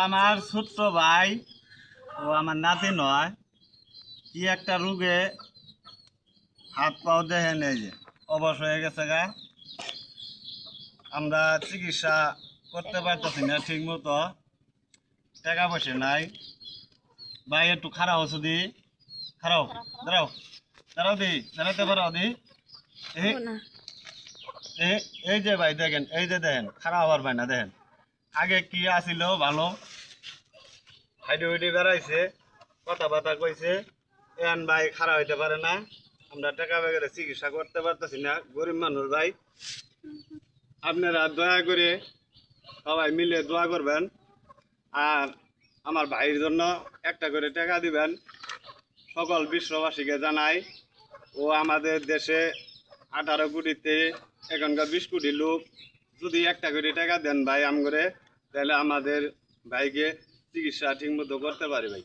আমার ছোট্ট ভাই ও আমার নাতি নয়, কি একটা রোগে হাত পাও দেখেন, এই যে অবশ হয়ে গেছে গা। আমরা চিকিৎসা করতে পারতেছি না ঠিক মতো, টাকা পয়সা নাই। ভাই একটু খারাপ হচ্ছে দি, খারাপ, দাঁড়াও দাঁড়াও দি, দাঁড়াতে পারো দি। এই এই যে ভাই দেখেন, এই যে দেখেন খারাপ হওয়ার ভাই না, দেখেন আগে কি আসিল ভালো, হাইডে হুইডে বেড়াইছে, কথাবার্তা কইছে। এন ভাই খারাপ হইতে পারে না, আমরা টাকা বেগরে চিকিৎসা করতে পারতেছি না, গরিব মানুষ ভাই। আপনারা দয়া করে সবাই মিলে দোয়া করবেন, আর আমার ভাইয়ের জন্য একটা করে টাকা দিবেন। সকল বিশ্ববাসীকে জানাই, ও আমাদের দেশে 18 কোটিতে এখনকার 20 কোটি লোক, যদি একটা করে টাকা দেন ভাই আম করে, তাহলে আমাদের ভাইকে চিকিৎসা ঠিক মতো করতে পারি ভাই।